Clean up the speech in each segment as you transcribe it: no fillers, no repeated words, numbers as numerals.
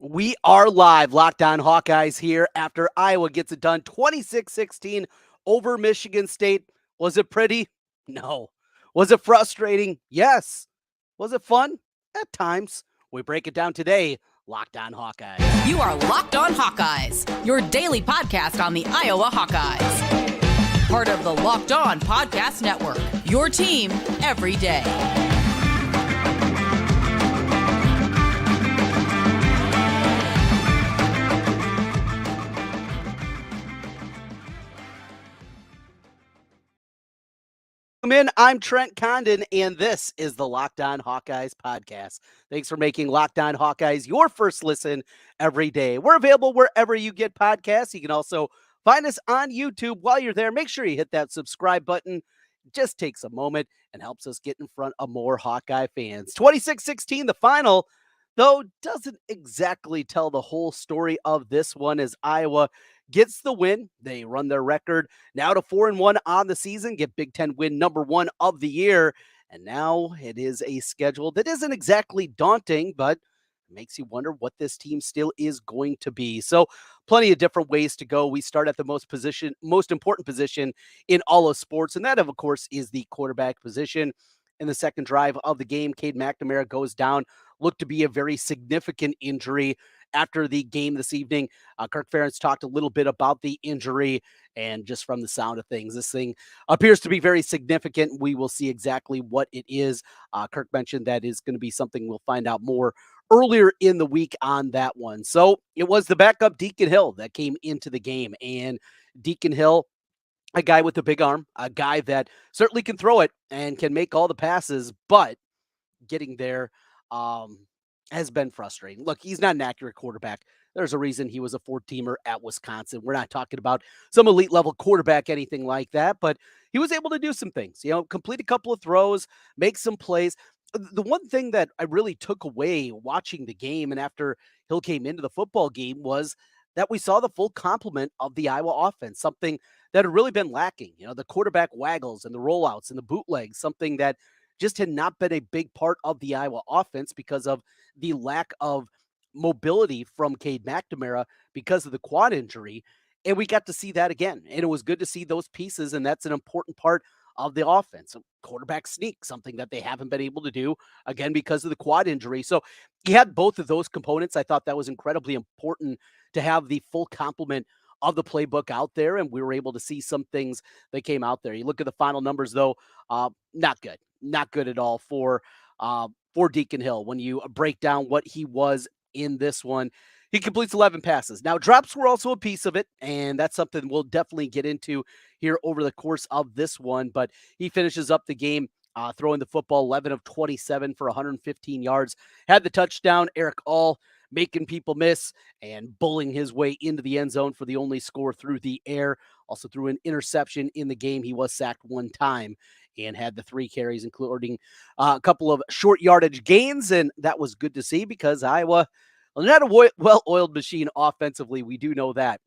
We are live. Locked On Hawkeyes here after Iowa gets it done 26-16 over Michigan State. Was it pretty? No. Was it frustrating? Yes. Was it fun? At times. We break it down today. Locked On Hawkeyes. You are Locked On Hawkeyes, your daily podcast on the Iowa Hawkeyes. Part of the Locked On Podcast Network, your team every day. I'm Trent Condon, and this is the Locked On Hawkeyes podcast. Thanks for making Locked On Hawkeyes your first listen every day. We're available wherever you get podcasts. You can also find us on YouTube. While you're there, make sure you hit that subscribe button. It just takes a moment and helps us get in front of more Hawkeye fans. 26-16, the final, though, doesn't exactly tell the whole story of this one as Iowa gets the win. They run their record now to 4-1 on the season, get Big Ten win number 1 of the year. And now it is a schedule that isn't exactly daunting, but makes you wonder what this team still is going to be. So plenty of different ways to go. We start at the most important position in all of sports. And that, of course, is the quarterback position. In the second drive of the game, Cade McNamara goes down, looked to be a very significant injury. After the game this evening, Kirk Ferentz talked a little bit about the injury, and just from the sound of things, this thing appears to be very significant. We will see exactly what it is. Kirk mentioned that is going to be something we'll find out more earlier in the week on that one. So it was the backup Deacon Hill that came into the game, and Deacon Hill, a guy with a big arm, a guy that certainly can throw it and can make all the passes, but getting there has been frustrating. Look, he's not an accurate quarterback. There's a reason he was a 4-teamer at Wisconsin. We're not talking about some elite level quarterback, anything like that, but he was able to do some things, complete a couple of throws, make some plays. The one thing that I really took away watching the game and after Hill came into the football game was that we saw the full complement of the Iowa offense, something that had really been lacking. The quarterback waggles and the rollouts and the bootlegs, something that just had not been a big part of the Iowa offense because of the lack of mobility from Cade McNamara because of the quad injury. And we got to see that again. And it was good to see those pieces. And that's an important part of the offense. A quarterback sneak, something that they haven't been able to do, again, because of the quad injury. So he had both of those components. I thought that was incredibly important to have the full complement of the playbook out there. And we were able to see some things that came out there. You look at the final numbers, though, not good. Not good at all for Deacon Hill. When you break down what he was in this one, he completes 11 passes. Now, drops were also a piece of it, and that's something we'll definitely get into here over the course of this one. But he finishes up the game throwing the football 11 of 27 for 115 yards. Had the touchdown. Eric All making people miss and bullying his way into the end zone for the only score through the air. Also threw an interception in the game. He was sacked one time and had the 3 carries, including a couple of short yardage gains. And that was good to see because Iowa, not a well-oiled machine offensively. We do know that.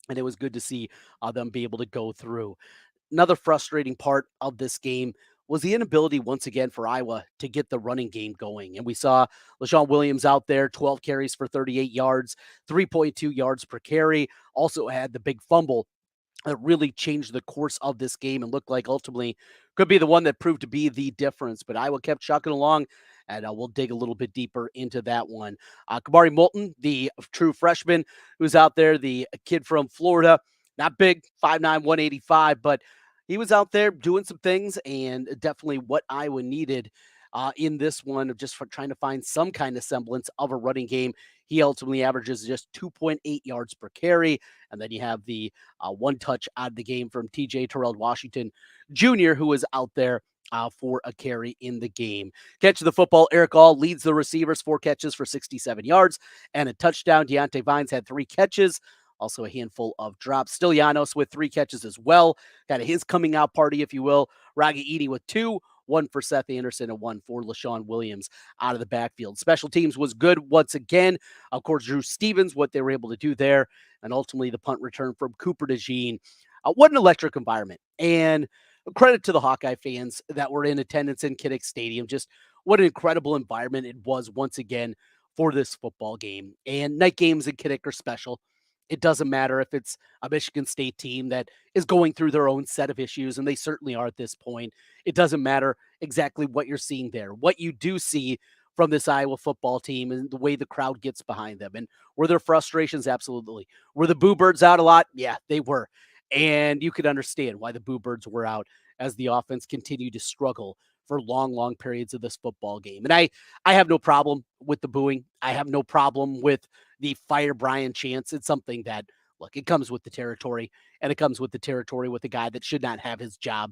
And it was good to see them be able to go through. Another frustrating part of this game was the inability once again for Iowa to get the running game going. And we saw LaShawn Williams out there, 12 carries for 38 yards, 3.2 yards per carry. Also had the big fumble that really changed the course of this game and looked like ultimately could be the one that proved to be the difference. But Iowa kept chucking along, and we'll dig a little bit deeper into that one. Kamari Moulton, the true freshman who's out there, the kid from Florida, not big, 5'9", 185, but he was out there doing some things and definitely what Iowa needed in this one of just for trying to find some kind of semblance of a running game. He ultimately averages just 2.8 yards per carry. And then you have the one touch out of the game from TJ Terrell Washington Jr., who was out there for a carry in the game. Catch of the football, Eric All leads the receivers, 4 catches for 67 yards and a touchdown. Deontay Vines had 3 catches. Also a handful of drops. Stylianos with 3 catches as well. Kind of his coming out party, if you will. Ragaini with 2. 1 for Seth Anderson and 1 for LaShawn Williams out of the backfield. Special teams was good once again. Of course, Drew Stevens, what they were able to do there. And ultimately the punt return from Cooper DeJean. What an electric environment. And credit to the Hawkeye fans that were in attendance in Kinnick Stadium. Just what an incredible environment it was once again for this football game. And night games in Kinnick are special. It doesn't matter if it's a Michigan State team that is going through their own set of issues, and they certainly are at this point. It doesn't matter exactly what you're seeing there. What you do see from this Iowa football team and the way the crowd gets behind them. And were there frustrations? Absolutely. Were the Boo Birds out a lot? Yeah, they were. And you could understand why the Boo Birds were out as the offense continued to struggle for long, long periods of this football game. And I have no problem with the booing. I have no problem with the fire Brian chants. It's something that, look, it comes with the territory, and it comes with the territory with a guy that should not have his job.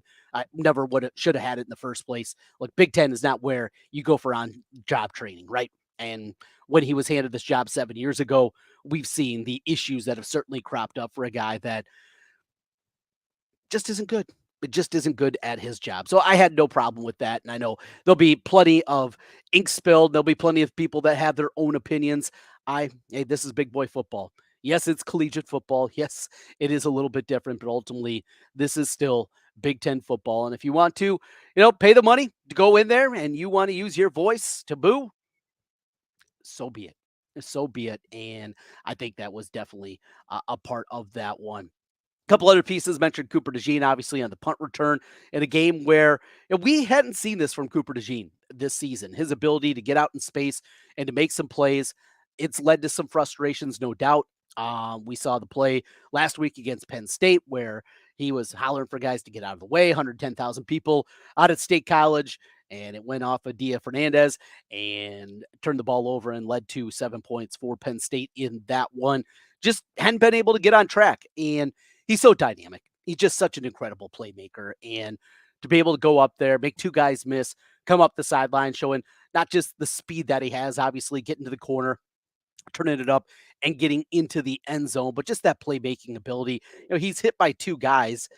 Never would have, should have had it in the first place. Look, Big Ten is not where you go for on job training, right? And when he was handed this job 7 years ago, we've seen the issues that have certainly cropped up for a guy that just isn't good. It just isn't good at his job. So I had no problem with that. And I know there'll be plenty of ink spilled. There'll be plenty of people that have their own opinions. Hey, this is big boy football. Yes, it's collegiate football. Yes, it is a little bit different, but ultimately this is still Big Ten football. And if you want to, pay the money to go in there and you want to use your voice to boo, so be it. So be it. And I think that was definitely a part of that one. Couple other pieces mentioned Cooper DeJean, obviously, on the punt return in a game where we hadn't seen this from Cooper DeJean this season. His ability to get out in space and to make some plays, it's led to some frustrations, no doubt. We saw the play last week against Penn State where he was hollering for guys to get out of the way, 110,000 people out at State College, and it went off of Dia Fernandez and turned the ball over and led to 7 points for Penn State in that one. Just hadn't been able to get on track. And he's so dynamic. He's just such an incredible playmaker. And to be able to go up there, make two guys miss, come up the sideline, showing not just the speed that he has, obviously getting to the corner, turning it up and getting into the end zone, but just that playmaking ability. He's hit by two guys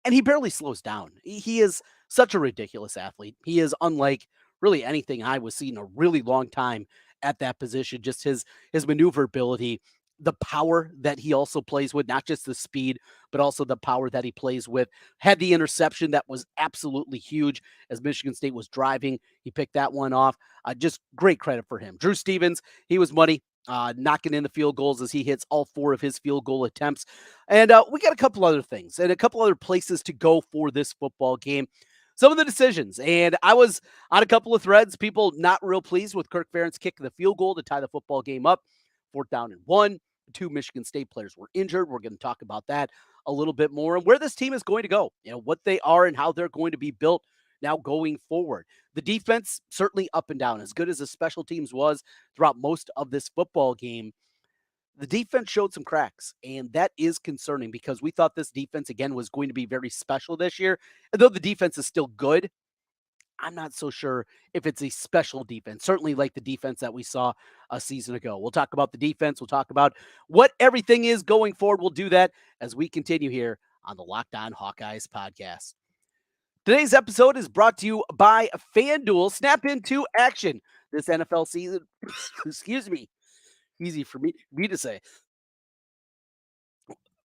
and he barely slows down. He is such a ridiculous athlete. He is unlike really anything I was seeing in a really long time at that position. Just his maneuverability, the power that he also plays with, not just the speed, but also the power that he plays with. Had the interception that was absolutely huge as Michigan State was driving. He picked that one off. Just great credit for him. Drew Stevens, he was money. Knocking in the field goals as he hits all 4 of his field goal attempts. And we got a couple other things and a couple other places to go for this football game. Some of the decisions, and I was on a couple of threads, people not real pleased with Kirk Ferentz kicking the field goal to tie the football game up. 4th down and 1. 2 Michigan State players were injured. We're going to talk about that a little bit more and where this team is going to go, what they are and how they're going to be built now going forward. The defense certainly up and down, as good as the special teams was throughout most of this football game. The defense showed some cracks, and that is concerning because we thought this defense, again, was going to be very special this year. And though the defense is still good, I'm not so sure if it's a special defense, certainly like the defense that we saw a season ago. We'll talk about the defense. We'll talk about what everything is going forward. We'll do that as we continue here on the Locked On Hawkeyes podcast. Today's episode is brought to you by FanDuel. Snap into action this NFL season. Excuse me. Easy for me to say.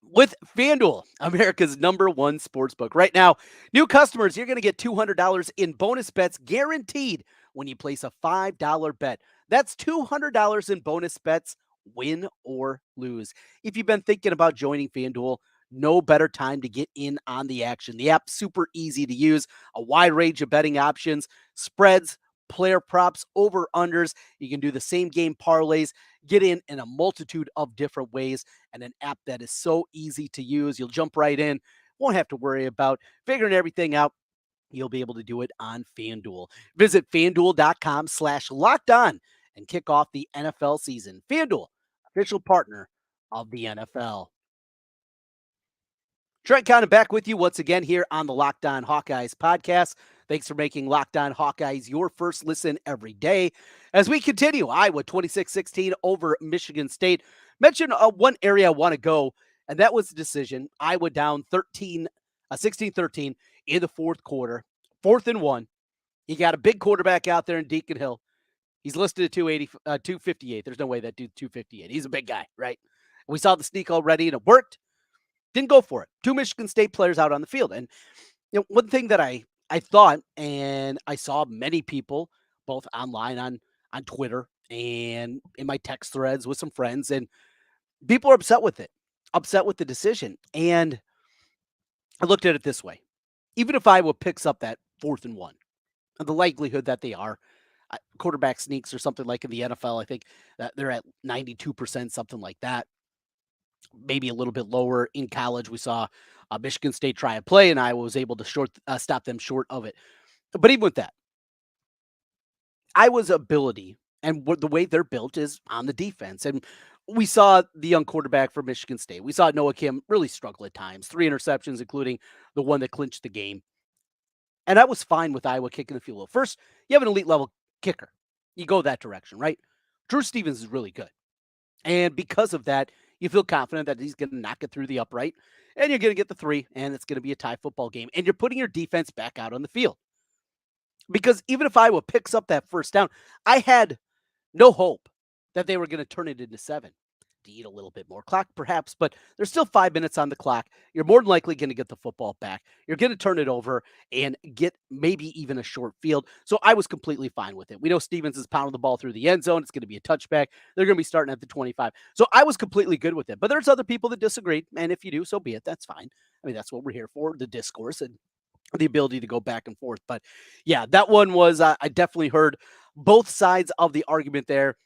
With FanDuel, America's #1 sportsbook. Right now, new customers, you're going to get $200 in bonus bets guaranteed when you place a $5 bet. That's $200 in bonus bets, win or lose. If you've been thinking about joining FanDuel, no better time to get in on the action. The app's super easy to use, a wide range of betting options, spreads, player props, over-unders. You can do the same game parlays, get in a multitude of different ways, and an app that is so easy to use. You'll jump right in, won't have to worry about figuring everything out. You'll be able to do it on FanDuel. Visit FanDuel.com/lockedon and kick off the NFL season. FanDuel, official partner of the NFL. Trent Condon back with you once again here on the Locked On Hawkeyes podcast. Thanks for making Locked On Hawkeyes your first listen every day. As we continue, Iowa 26-16 over Michigan State. Mention one area I want to go, and that was the decision. Iowa down 16-13 in the fourth quarter. 4th and 1. You got a big quarterback out there in Deacon Hill. He's listed at 258. There's no way that dude's 258. He's a big guy, right? We saw the sneak already, and it worked. Didn't go for it. 2 Michigan State players out on the field. And one thing that I thought, and I saw many people, both online on on Twitter and in my text threads with some friends, and people are upset with it, upset with the decision. And I looked at it this way. Even if Iowa picks up that 4th and 1, the likelihood that they are, quarterback sneaks or something like in the NFL, I think that they're at 92%, something like that. Maybe a little bit lower in college. We saw Michigan State try a play, and Iowa was able to stop them short of it. But even with that, Iowa's ability and the way they're built is on the defense. And we saw the young quarterback for Michigan State. We saw Noah Kim really struggle at times, 3 interceptions, including the one that clinched the game. And I was fine with Iowa kicking the field goal. First, you have an elite level kicker. You go that direction, right? Drew Stevens is really good. And because of that, you feel confident that he's going to knock it through the upright, and you're going to get the 3, and it's going to be a tie football game. And you're putting your defense back out on the field. Because even if Iowa picks up that first down, I had no hope that they were going to turn it into 7. To eat a little bit more clock, perhaps, but there's still 5 minutes on the clock. You're more than likely going to get the football back. You're going to turn it over and get maybe even a short field. So I was completely fine with it. We know Stevens is pounding the ball through the end zone. It's going to be a touchback. They're going to be starting at the 25. So I was completely good with it. But there's other people that disagreed. And if you do, so be it. That's fine. I mean, that's what we're here for, the discourse and the ability to go back and forth. But yeah, that one was, I definitely heard both sides of the argument there.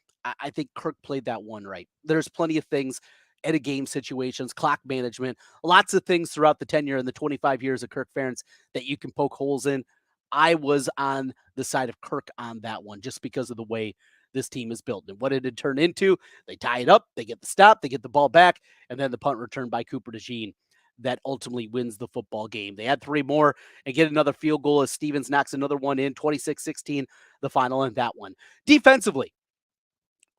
I think Kirk played that one right. There's plenty of things at a game situations, clock management, lots of things throughout the tenure and the 25 years of Kirk Ferentz that you can poke holes in. I was on the side of Kirk on that one just because of the way this team is built and what it had turned into. They tie it up, they get the stop, they get the ball back, and then the punt return by Cooper DeJean that ultimately wins the football game. They had 3 more and get another field goal as Stevens knocks another one in, 26-16, the final in that one. Defensively,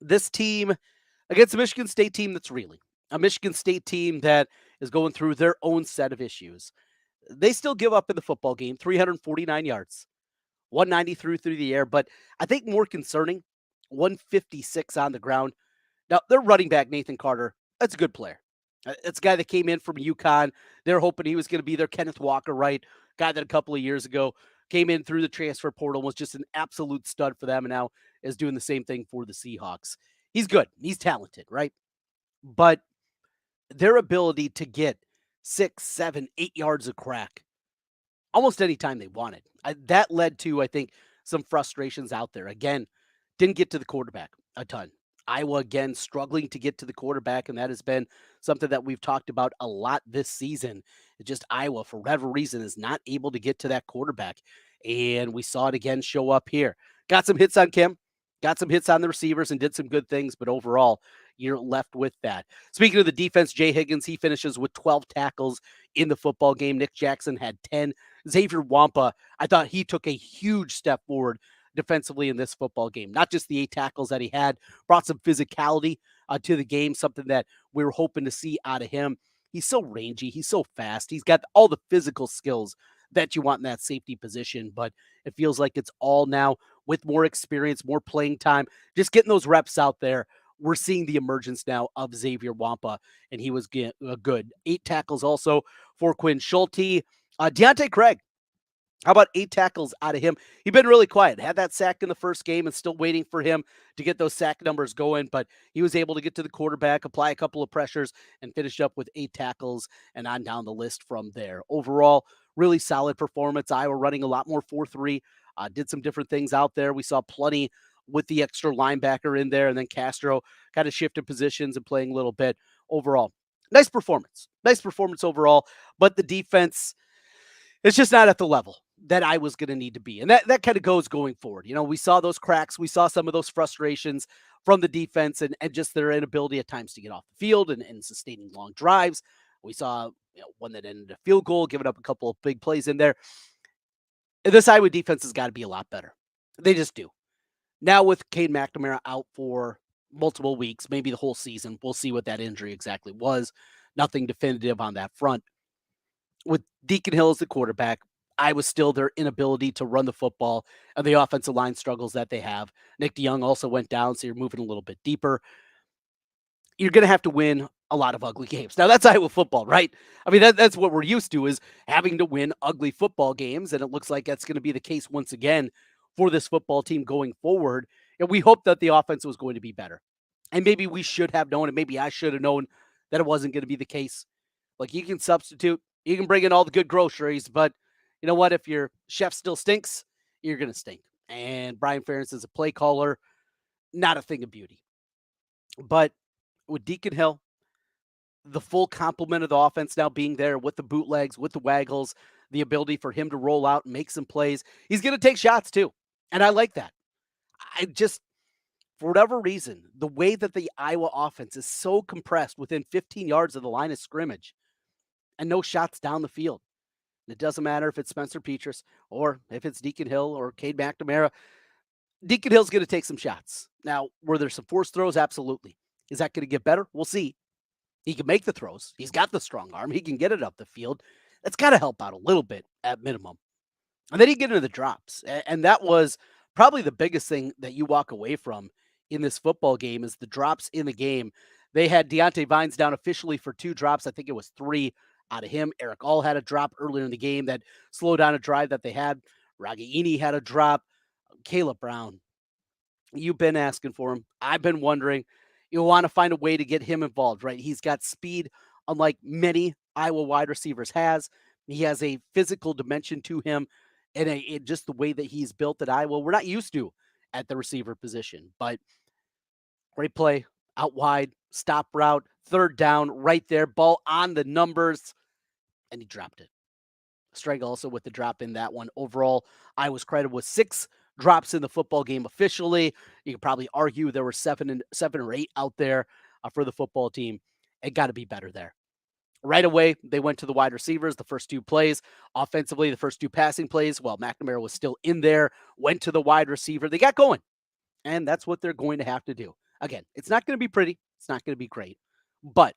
this team against a Michigan State team that's reeling, a Michigan State team that is going through their own set of issues. They still give up in the football game, 349 yards, 190 through the air, but I think more concerning, 156 on the ground. Now, their running back, Nathan Carter, that's a good player. It's a guy that came in from UConn. They're hoping he was going to be their Kenneth Walker, right? Guy that a couple of years ago came in through the transfer portal, was just an absolute stud for them, and now is doing the same thing for the Seahawks. He's good. He's talented, right? But their ability to get 6, 7, 8 yards of crack almost any time they wanted, that led to, I think, some frustrations out there. Again, didn't get to the quarterback a ton. Iowa, again, struggling to get to the quarterback, and that has been something that we've talked about a lot this season. It's just Iowa, for whatever reason, is not able to get to that quarterback, and we saw it again show up here. Got some hits on Kim, got some hits on the receivers, and did some good things, but overall, you're left with that. Speaking of the defense, Jay Higgins, he finishes with 12 tackles in the football game. Nick Jackson had 10. Xavier Wampa, I thought he took a huge step forward defensively in this football game. Not just the 8 tackles that he had, brought some physicality to the game, something that we were hoping to see out of him. He's so rangy. He's so fast. He's got all the physical skills that you want in that safety position, but it feels like it's all now with more experience, more playing time, just getting those reps out there. We're seeing the emergence now of Xavier Wampa, and he was good. 8 tackles also for Quinn Schulte. Deontay Craig, how about 8 tackles out of him? He's been really quiet. Had that sack in the first game and still waiting for him to get those sack numbers going, but he was able to get to the quarterback, apply a couple of pressures, and finish up with 8 tackles and on down the list from there. Overall, really solid performance. Iowa running a lot more 4-3. Did some different things out there. We saw plenty with the extra linebacker in there, and then Castro kind of shifted positions and playing a little bit. Overall, nice performance. Nice performance overall, but the defense, it's just not at the level that I was going to need to be. And that kind of goes going forward. You know, we saw those cracks. We saw some of those frustrations from the defense and just their inability at times to get off the field and sustaining long drives. We saw one that ended a field goal, giving up a couple of big plays in there. This Iowa defense has got to be a lot better. They just do. Now with Cade McNamara out for multiple weeks, maybe the whole season, we'll see what that injury exactly was. Nothing definitive on that front. With Deacon Hill as the quarterback, Iowa still their inability to run the football and the offensive line struggles that they have. Nick DeJean also went down, so you're moving a little bit deeper. You're going to have to win a lot of ugly games. Now, that's Iowa football, right? I mean, that's what we're used to, is having to win ugly football games, and it looks like that's going to be the case once again for this football team going forward. And we hoped that the offense was going to be better. And maybe we should have known, and maybe I should have known that it wasn't going to be the case. Like, you can substitute, you can bring in all the good groceries, but you know what? If your chef still stinks, you're going to stink. And Brian Ferentz is a play caller, not a thing of beauty. But with Deacon Hill, the full complement of the offense now being there with the bootlegs, with the waggles, the ability for him to roll out and make some plays, he's going to take shots too. And I like that. I just, for whatever reason, the way that the Iowa offense is so compressed within 15 yards of the line of scrimmage and no shots down the field. It doesn't matter if it's Spencer Petras or if it's Deacon Hill or Cade McNamara. Deacon Hill's going to take some shots. Now, were there some forced throws? Absolutely. Is that going to get better? We'll see. He can make the throws. He's got the strong arm. He can get it up the field. That's got to help out a little bit at minimum. And then you get into the drops. And that was probably the biggest thing that you walk away from in this football game is the drops in the game. They had Deontay Vines down officially for 2 drops. I think it was 3 out of him. Eric All had a drop earlier in the game that slowed down a drive that they had. Ragaini had a drop. Caleb Brown, you've been asking for him. I've been wondering. You want to find a way to get him involved, right? He's got speed, unlike many Iowa wide receivers has. He has a physical dimension to him, and just the way that he's built at Iowa, we're not used to at the receiver position. But great play, out wide, stop route, 3rd down, right there, ball on the numbers, and he dropped it. Streg also with the drop in that one. Overall, I was credited with 6 drops in the football game officially. You could probably argue there were 7 or 8 out there for the football team. It got to be better there. Right away, they went to the wide receivers, the first 2 plays. Offensively, the first 2 passing plays, while McNamara was still in there, went to the wide receiver. They got going, and that's what they're going to have to do. Again, it's not going to be pretty. It's not going to be great, but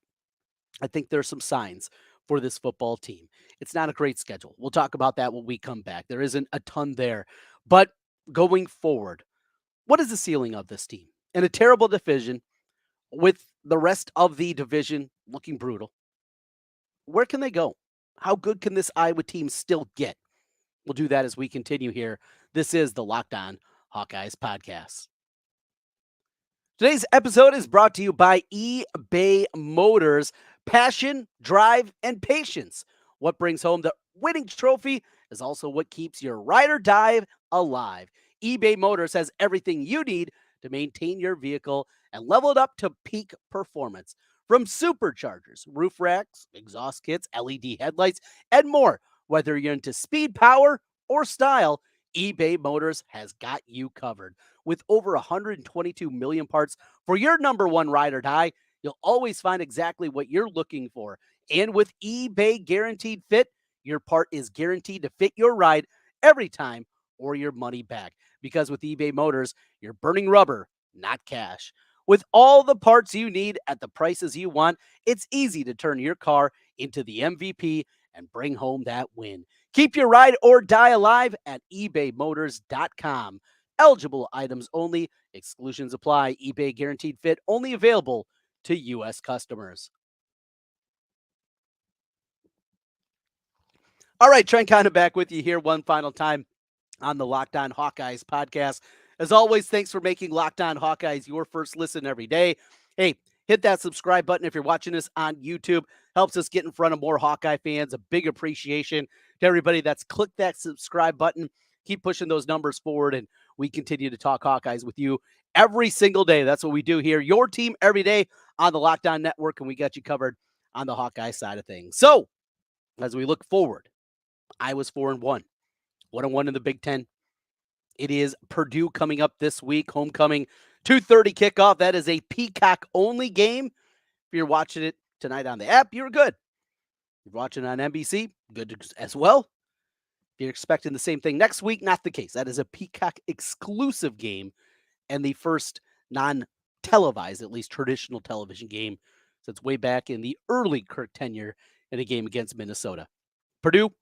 I think there's some signs for this football team. It's not a great schedule. We'll talk about that when we come back. There isn't a ton there, but going forward, what is the ceiling of this team? In a terrible division with the rest of the division looking brutal, where can they go? How good can this Iowa team still get? We'll do that as we continue here. This is the Locked On Hawkeyes podcast. Today's episode is brought to you by eBay Motors. Passion, drive, and patience. What brings home the winning trophy is also what keeps your ride or die alive. eBay Motors has everything you need to maintain your vehicle and level it up to peak performance. From superchargers, roof racks, exhaust kits, LED headlights, and more. Whether you're into speed, power, or style, eBay Motors has got you covered. With over 122 million parts for your number one ride or die, you'll always find exactly what you're looking for. And with eBay Guaranteed Fit, your part is guaranteed to fit your ride every time or your money back. Because with eBay Motors, you're burning rubber, not cash. With all the parts you need at the prices you want, it's easy to turn your car into the MVP and bring home that win. Keep your ride or die alive at ebaymotors.com. Eligible items only. Exclusions apply. eBay Guaranteed Fit only available to U.S. customers. All right, Trent Condon back with you here one final time on the Locked On Hawkeyes podcast. As always, thanks for making Locked On Hawkeyes your first listen every day. Hey, hit that subscribe button if you're watching this on YouTube. Helps us get in front of more Hawkeye fans. A big appreciation to everybody that's clicked that subscribe button. Keep pushing those numbers forward, and we continue to talk Hawkeyes with you every single day. That's what we do here. Your team every day on the Locked On Network, and we got you covered on the Hawkeye side of things. So, as we look forward, Iowa's 4-1, 1-1 in the Big Ten. It is Purdue coming up this week, homecoming, 2:30 kickoff. That is a Peacock-only game. If you're watching it tonight on the app, you're good. If you're watching on NBC, good as well. If you're expecting the same thing next week, not the case. That is a Peacock exclusive game and the first non-televised, at least traditional television game since way back in the early Kirk tenure in a game against Minnesota. Purdue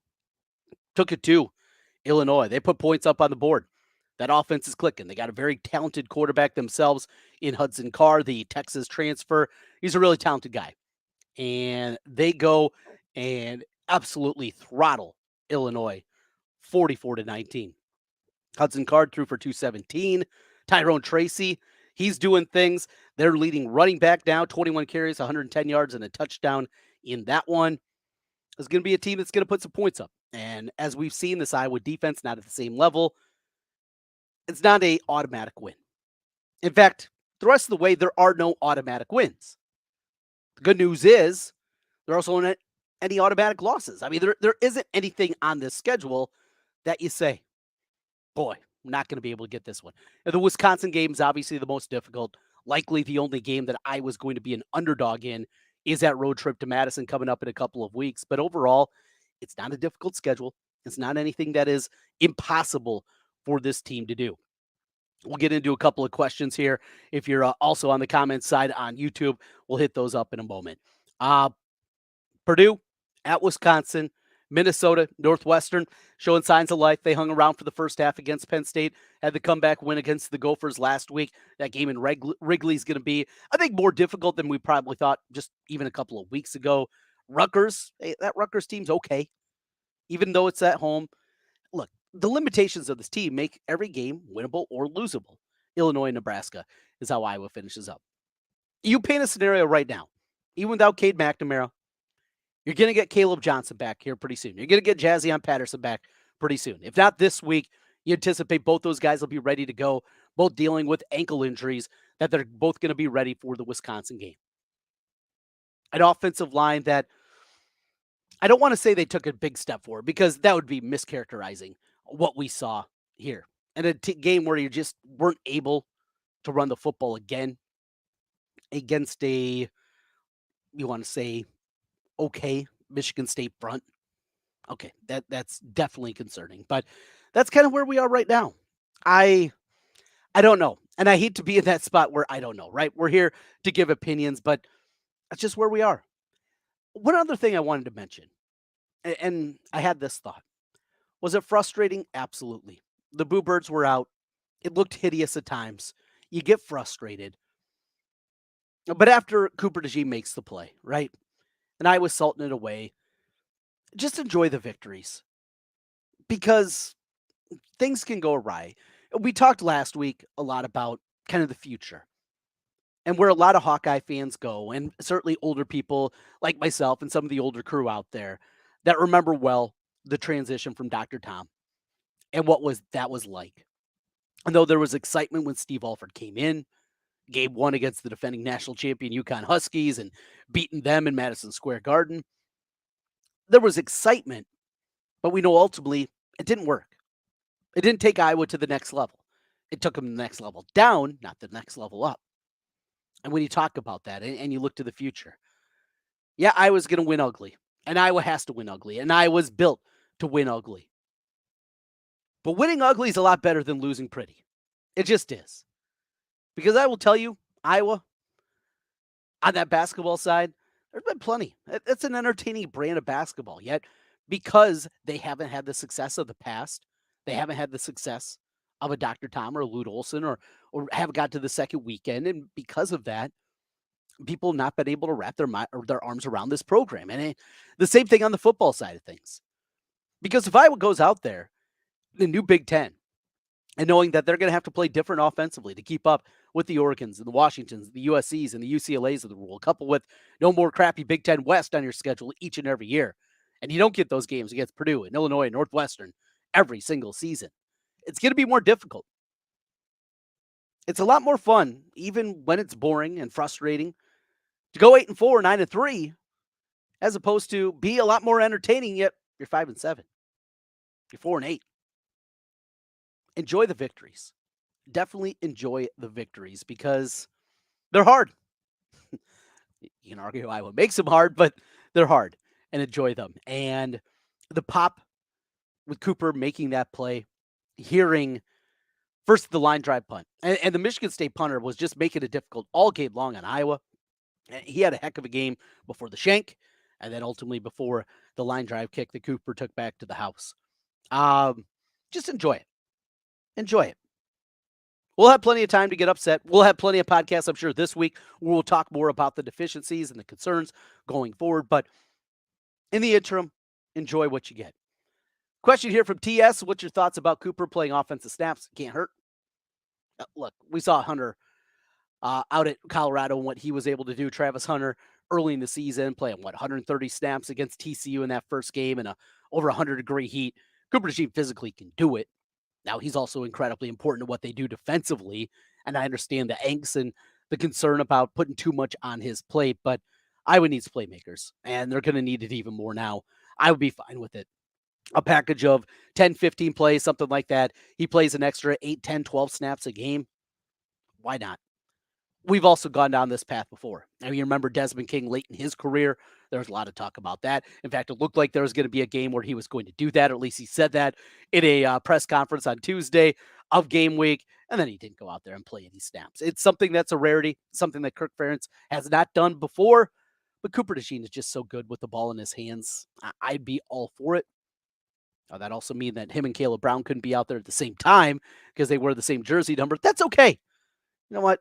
took it to Illinois. They put points up on the board. That offense is clicking. They got a very talented quarterback themselves in Hudson Card, the Texas transfer. He's a really talented guy. And they go and absolutely throttle Illinois 44-19. Hudson Card threw for 217. Tyrone Tracy, he's doing things. They're leading running back now, 21 carries, 110 yards, and a touchdown in that one. It's going to be a team that's going to put some points up. And as we've seen, this Iowa defense not at the same level. It's not a automatic win. In fact, the rest of the way, there are no automatic wins. The good news is there are also not any automatic losses. I mean, there isn't anything on this schedule that you say, boy, I'm not going to be able to get this one. And the Wisconsin game is obviously the most difficult. Likely the only game that I was going to be an underdog in is that road trip to Madison coming up in a couple of weeks. But overall, it's not a difficult schedule. It's not anything that is impossible for this team to do. We'll get into a couple of questions here. If you're also on the comments side on YouTube, we'll hit those up in a moment. Purdue at Wisconsin, Minnesota, Northwestern, showing signs of life. They hung around for the first half against Penn State, had the comeback win against the Gophers last week. That game in Wrigley is going to be, I think, more difficult than we probably thought just even a couple of weeks ago. Rutgers, that Rutgers team's okay, even though it's at home. Look, the limitations of this team make every game winnable or losable. Illinois and Nebraska is how Iowa finishes up. You paint a scenario right now, even without Cade McNamara, you're going to get Caleb Johnson back here pretty soon. You're going to get Jazzion Patterson back pretty soon. If not this week, you anticipate both those guys will be ready to go, both dealing with ankle injuries, that they're both going to be ready for the Wisconsin game. An offensive line that I don't want to say they took a big step forward because that would be mischaracterizing what we saw here. And a game where you just weren't able to run the football again against a, you want to say, okay, Michigan State front. Okay, that's definitely concerning. But that's kind of where we are right now. I don't know. And I hate to be in that spot where I don't know, right? We're here to give opinions, but that's just where we are. One other thing I wanted to mention, and I had this thought. Was it frustrating? Absolutely. The Boo Birds were out. It looked hideous at times. You get frustrated. But after Cooper DeJean makes the play, right? And I was salting it away. Just enjoy the victories. Because things can go awry. We talked last week a lot about kind of the future. And where a lot of Hawkeye fans go, and certainly older people like myself and some of the older crew out there that remember well the transition from Dr. Tom and what that was like. And though there was excitement when Steve Alford came in, game one against the defending national champion UConn Huskies and beating them in Madison Square Garden, there was excitement, but we know ultimately it didn't work. It didn't take Iowa to the next level. It took them the next level down, not the next level up. And when you talk about that and you look to the future, yeah, Iowa's going to win ugly. And Iowa has to win ugly. And Iowa's built to win ugly. But winning ugly is a lot better than losing pretty. It just is. Because I will tell you, Iowa, on that basketball side, there's been plenty. It's an entertaining brand of basketball. Yet, because they haven't had the success of the past, they haven't had the success of a Dr. Tom or a Lute Olson or haven't got to the second weekend. And because of that, people have not been able to wrap their arms around this program. And the same thing on the football side of things. Because if Iowa goes out there, the new Big Ten, and knowing that they're going to have to play different offensively to keep up with the Oregons and the Washingtons, the USCs and the UCLAs of the world, coupled with no more crappy Big Ten West on your schedule each and every year. And you don't get those games against Purdue and Illinois and Northwestern every single season. It's going to be more difficult. It's a lot more fun, even when it's boring and frustrating, to go 8-4, 9-3, as opposed to be a lot more entertaining, yet you're 5-7. You're 4-8. Enjoy the victories. Definitely enjoy the victories because they're hard. You can argue Iowa makes them hard, but they're hard, and enjoy them. And the pop with Cooper making that play, hearing first the line drive punt, and the Michigan State punter was just making it difficult all game long on Iowa. He had a heck of a game before the shank, and then ultimately before the line drive kick that Cooper took back to the house. Just enjoy it. Enjoy it. We'll have plenty of time to get upset. We'll have plenty of podcasts, I'm sure, this week where we'll talk more about the deficiencies and the concerns going forward. But in the interim, enjoy what you get. Question here from TS. What's your thoughts about Cooper playing offensive snaps? Can't hurt. Look, we saw Hunter out at Colorado and what he was able to do. Travis Hunter early in the season playing 130 snaps against TCU in that first game in a over 100-degree heat. Cooper DeJean physically can do it. Now he's also incredibly important to what they do defensively, and I understand the angst and the concern about putting too much on his plate, but Iowa needs playmakers, and they're going to need it even more now. I would be fine with it. A package of 10, 15 plays, something like that. He plays an extra 8, 10, 12 snaps a game. Why not? We've also gone down this path before. Now, you remember Desmond King late in his career. There was a lot of talk about that. In fact, it looked like there was going to be a game where he was going to do that, or at least he said that in a press conference on Tuesday of game week, and then he didn't go out there and play any snaps. It's something that's a rarity, something that Kirk Ferentz has not done before, but Cooper DeJean is just so good with the ball in his hands. I'd be all for it. Now, that also means that him and Caleb Brown couldn't be out there at the same time because they wear the same jersey number. That's okay. You know what?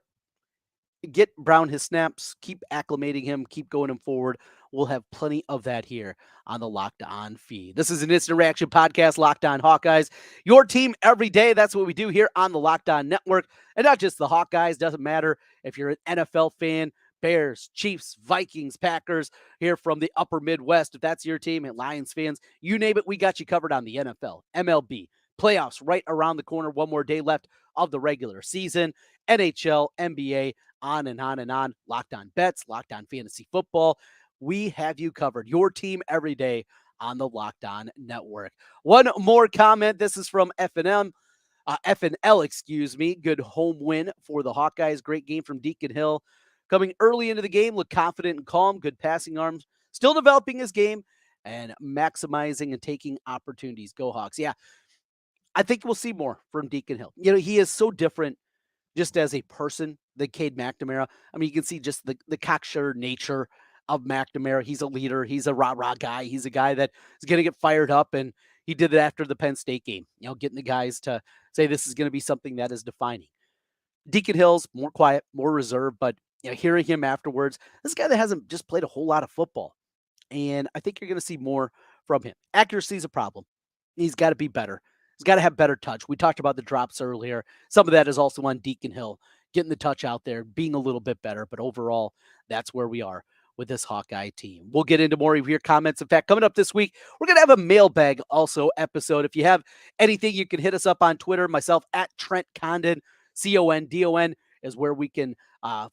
Get Brown his snaps, keep acclimating him, keep going him forward. We'll have plenty of that here on the Locked On feed. This is an instant reaction podcast, Locked On Hawkeyes. Your team every day. That's what we do here on the Locked On Network. And not just the Hawkeyes. Doesn't matter if you're an NFL fan, Bears, Chiefs, Vikings, Packers, here from the upper Midwest. If that's your team, and Lions fans, you name it, we got you covered on the NFL, MLB, playoffs right around the corner. One more day left of the regular season, NHL, NBA, on and on and on. Locked On Bets, Locked On Fantasy Football. We have you covered. Your team every day on the Locked On Network. One more comment. This is from FNL, excuse me. Good home win for the Hawkeyes. Great game from Deacon Hill. Coming early into the game, looked confident and calm. Good passing arms. Still developing his game and maximizing and taking opportunities. Go Hawks. Yeah, I think we'll see more from Deacon Hill. You know, he is so different just as a person than Cade McNamara. I mean, you can see just the cocksure nature of McNamara. He's a leader. He's a rah-rah guy. He's a guy that is going to get fired up, and he did it after the Penn State game, you know, getting the guys to say this is going to be something that is defining. Deacon Hill's more quiet, more reserved, but you know, hearing him afterwards, this guy that hasn't just played a whole lot of football, and I think you're going to see more from him. Accuracy is a problem. He's got to be better. He's got to have better touch. We talked about the drops earlier. Some of that is also on Deacon Hill, getting the touch out there, being a little bit better. But overall, that's where we are with this Hawkeye team. We'll get into more of your comments. In fact, coming up this week, we're going to have a mailbag also episode. If you have anything, you can hit us up on Twitter. Myself at Trent Condon, CONDON is where we can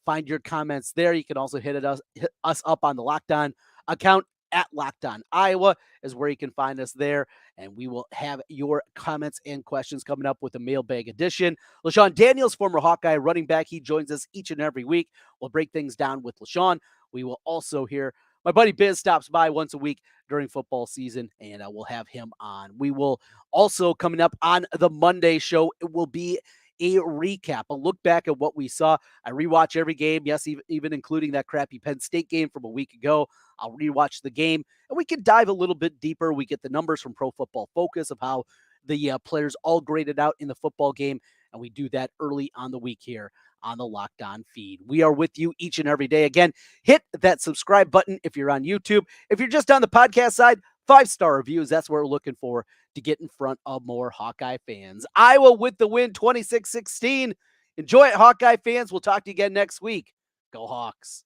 find your comments there. You can also hit us up on the Locked On account at Locked On Iowa is where you can find us there. And we will have your comments and questions coming up with a mailbag edition. LaShawn Daniels, former Hawkeye running back, he joins us each and every week. We'll break things down with LaShawn. We will also hear my buddy Biz stops by once a week during football season, and we'll have him on. We will also, coming up on the Monday show, it will be a recap, a look back at what we saw. I rewatch every game, yes, even including that crappy Penn State game from a week ago. I'll rewatch the game, and we can dive a little bit deeper. We get the numbers from Pro Football Focus of how the players all graded out in the football game, and we do that early on the week here on the Locked On feed. We are with you each and every day. Again, hit that subscribe button if you're on YouTube. If you're just on the podcast side, 5-star reviews. That's what we're looking for to get in front of more Hawkeye fans. Iowa with the win, 26-16. Enjoy it, Hawkeye fans. We'll talk to you again next week. Go Hawks.